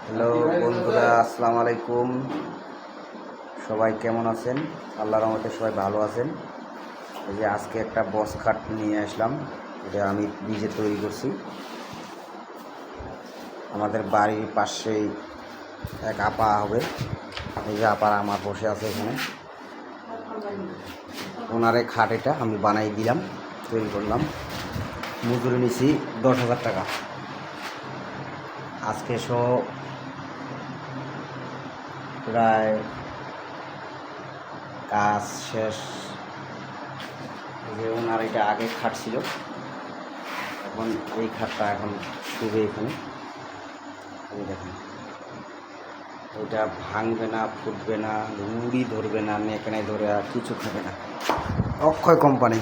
Hello বন্ধুরা, আসসালামু আলাইকুম। সবাই কেমন আছেন? আল্লাহর রহমতে সবাই ভালো আছেন। এই যে আজকে একটা বস খাট নিয়ে আসলাম, এটা আমি নিজে তৈরি করছি। আমাদের বাড়ির পাশেই এক আপা হবে, এই যে আপা আমার বসে আছে এখানে। ওনার এই খাট এটা আমি বানাই দিলাম, তৈরি করলাম। মজুরি নিছি 10,000 টাকা। আজকে প্রায় কাজ শেষ। যে ওনার এটা আগে খাট ছিল, এখন এই খাটটা এখন শুবে এখানে। এই দেখেন, এটা ভাঙবে না, ফুটবে না, উড়ি ধরবে না, মেকানায় ধরে আর কিছু খাবে না। অক্ষয় কোম্পানি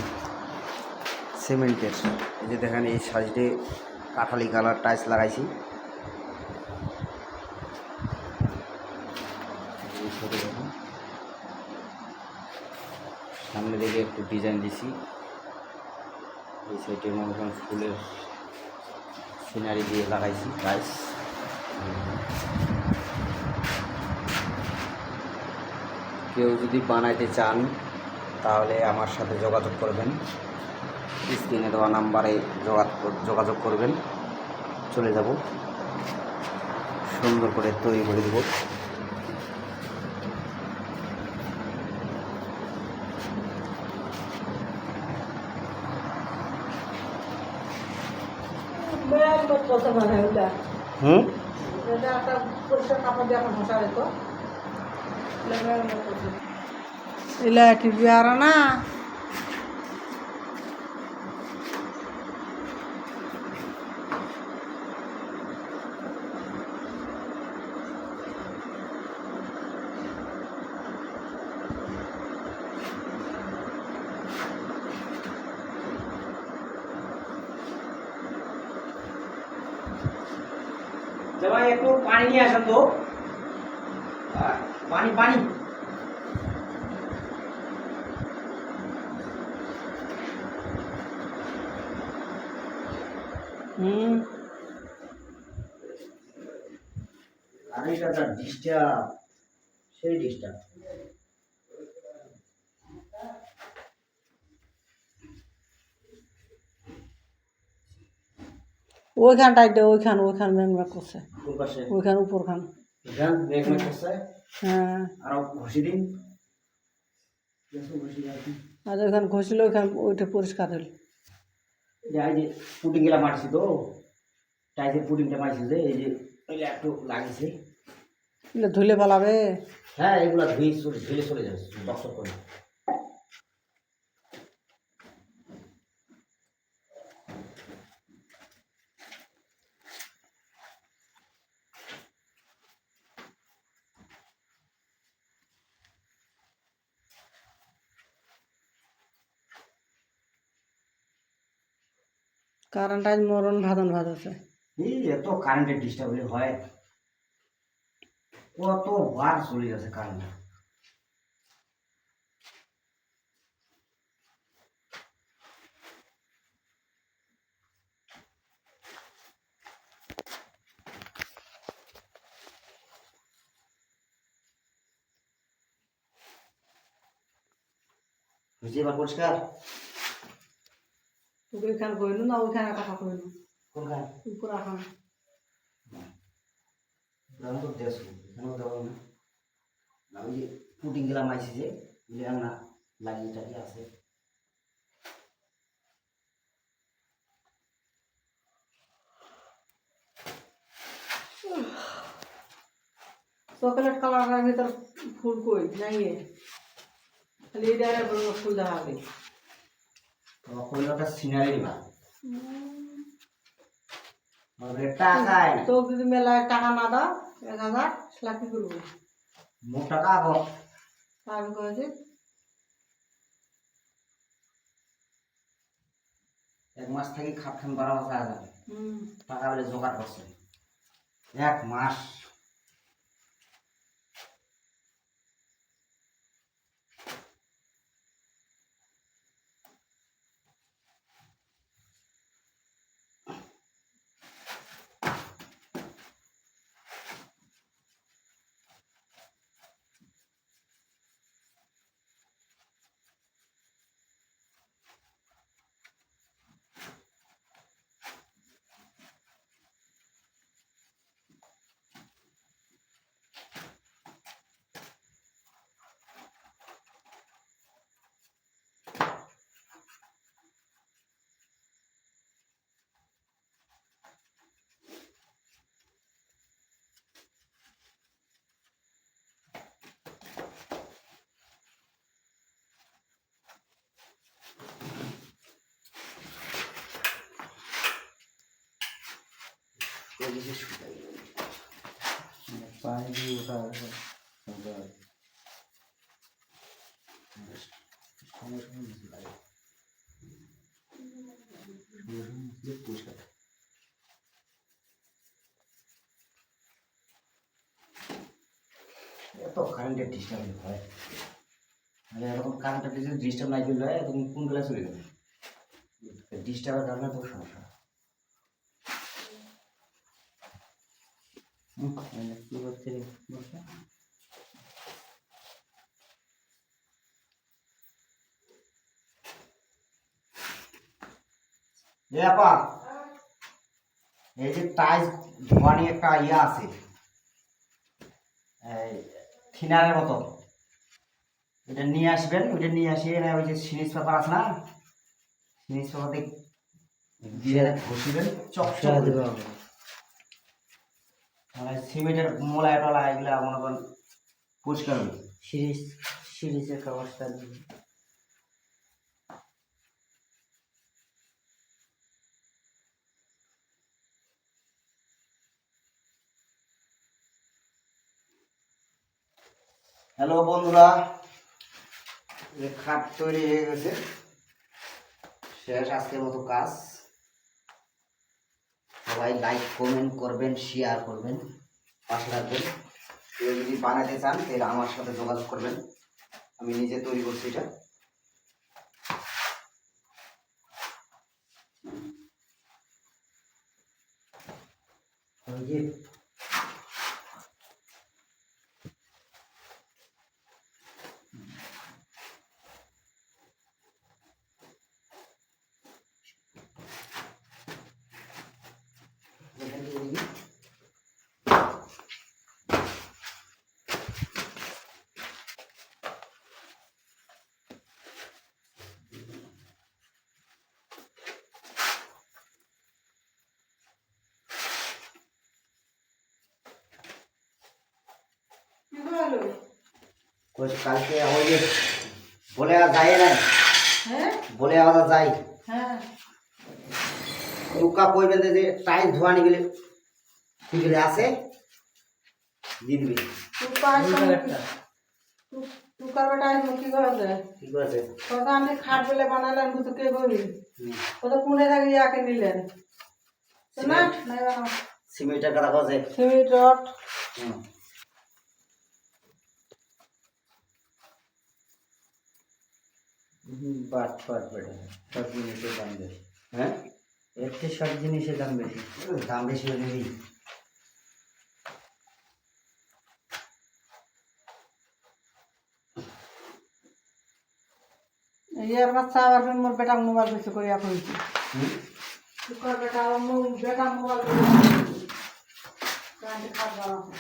সিমেন্টের। এই যে দেখেন, এই সাইডে কাঠালি কালার টাইলস লাগাইছি। এই সাইডে দেখুন, সামনে দিকে একটু ডিজাইন দিছি। এই সাইডে মনে করেন ফুলের সিনারি দিয়ে লাগাইছি টাইলস। কেউ যদি বানাইতে চান তাহলে আমার সাথে যোগাযোগ করবেন, স্ক্রিনে দেওয়া নাম্বারে যোগাযোগ করবেন। চলে যাব, সুন্দর করে তৈরি করে দেব। ఇలా టివ్వారనా জামাই একটু পানি নিয়ে আসেন তো। পানি পানি আর এটা ডিস্টার্ব, সেই ডিস্টার্ব। ওইখানটাই ওইখান ব্যাংক করছে, কোন পাশে? ওইখান উপরখান। এখান ব্রেক মে করছে। হ্যাঁ, আর ঘষি দিন, ঘষি রাখি। আর ওইখান ঘষিল, ওইখান ওইটা পরিষ্কার হল। এই যে পুটিং গুলা মারছি তো, টাইসের পুটিংটা মারছি যে, এই যে ওইটা একটু লাগিয়েছে। এগুলো ধুলে পালাবে। হ্যাঁ, এগুলা ধুলে চলে যাবে দর্শক করে। কারেন্ট আজ মরণ ভাদন ভাজছে। এই এত কারেন্টের ডিস্টার্ব হলে হয়, কতবার চলে যাচ্ছে কারেন্ট। বুঝতে এবার পরিষ্কার। তোকে ওইখান কইলু না, ওইখানে কথা কইলু। কোনখান? উপর আখান আমি তো দেশ এখানেও দেওয়া না। আমি যে পুটিং গেলাম আইসি যে না লাগিয়ে টাকি আছে। চকলেট কালারের ভিতর ফুল কই নাই, খালি এটা ফুল দেখা হবে। কইলটা সিনারি না, টাকায় তো যদি মেলায় টাকা না দাও 1,000 সেটা কি করবো? মোট টাকা আগো আমি কয়েছি এক মাস থেকে খাট খান 12,000 টাকা বলে জোগাড় করছে। এক মাস এদিকে শুকাই পানি দিয়ে ওঠা সঙ্গে সঙ্গে মুছে লাগে সঙ্গে মুছলে পরিষ্কার এত কারেন্টের ডিস্টার্ব হয় মানে এরকম কারেন্টের ডিস্টার্ব নাই করলে তখন কোন বেলা চলে যাবে ডিস্টার্বের কারণে তো সমস্যা কি করছে বলছে আপা এই যে টাইলস ধোয়া নিয়ে একটা ইয়ে আছে এই থিনারের মতো এটা নিয়ে আসবেন ওইটা নিয়ে আসিয়ে না ওই যে সিরিজ পেপার আছে না সিরিজ পেপার দিয়ে ঘষিবেন চকচক দেবে হবে মানে সিমেন্টের মোলায় টলা এগুলা মনে করেন পরিষ্কার হবে সিরিজের কাগজটা দিবে হ্যালো বন্ধুরা খাট তৈরি হয়ে গেছে শেষ আজকের মতো কাজ সবাই লাইক কমেন্ট করবেন শেয়ার করবেন পাশে রাখবেন কেউ যদি বানাতে চান তাহলে আমার সাথে যোগাযোগ করবেন আমি নিজে তৈরি করছি এটা ওই যে কি হলো? কালকে ওই যে বলে আর যায় না হ্যাঁ বলে আবার যাই হ্যাঁ টুকা কইবেন যে টাইল ধোয়া নিগলে ঠিকলে আছে দিয়ে দিবি টুকার বেটা কি করেছে কি করেছে কত আমি খাট বেলে বানালেন তো কে করি কত কুড়ে থাকি ইয়াকে নিলেন তো না নাই বানাও সিমেন্টের কথা কছে সিমেন্ট রড বাট ফাট বেটা সব জিনিসের দাম বেশি হ্যাঁ এর চেয়ে সব জিনিসের দাম বেশি দাম বেশি হয়ে যাবি ইয়ার বাচ্চা আবার মোর বেটা মোবাইল বেশি করে এখন টুকার বেটা বেটা মোবাইল খাট বানাবো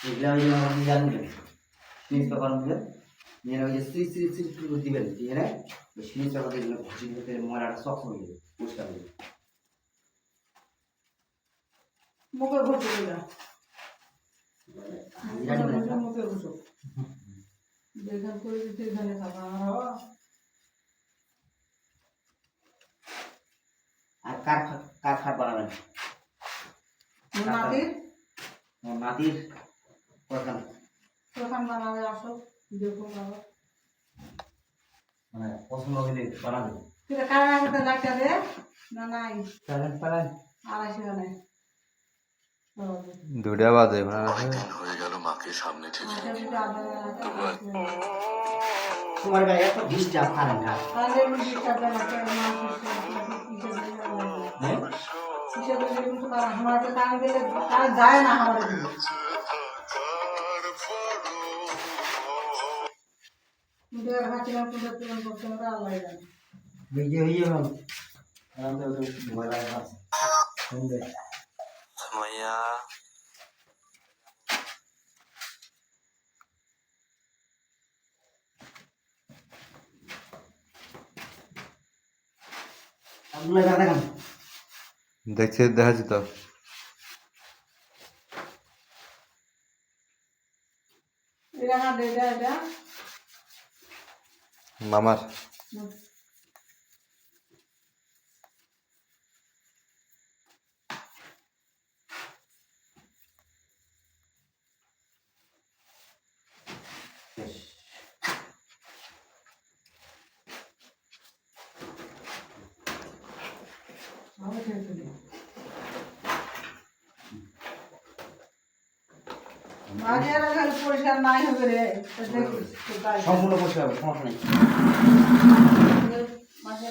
এগুলা ওই যে আমার জানবেন নিউজ পেপার মধ্যে নিয়ে ওই যে শ্রী শ্রী শ্রী করে দিবেন দিয়ে না ওই নিউজ পেপার দিয়ে ঘষি দিতে ময়লাটা সব হয়ে যাবে পরিষ্কার হয়ে যাবে মুখে ঘুরতে দিলা জানবেন না মুখে ঘুরো বেগান করে দিতে এখানে থাকা আর কার কার খাট বানাবেন নাতির নাতির প্রধান প্রধান বানাবে আসো দেখো বাবা মানে পছন্দ হলে বানাবে তুই কারা মতো ডাক্তার রে না নাই চালান পালান 250 নাই দুটা বাজে মানে অনেকদিন হয়ে গেল মাকে সামনে থেকে তোমার গায়ে এত ডিস্টার্ব কারেন্ট আর যায় না আমার আল্লাহ জানে ভিডিও হয়ে যাবে আমাদের মোবাইল আছে শুনবে মাইয়া আপনারা দেখেন দেখছি দেখাচ্ছি তো এটা হাঁটে এটা মামার হুম। আমি খেয়ে ফেলি। মাঝে আর খালি পরিষ্কার নাই হবে রে তো দেখিস তো তাই সম্পূর্ণ পরিষ্কার হবে, সমস্যা নেই। মাঝে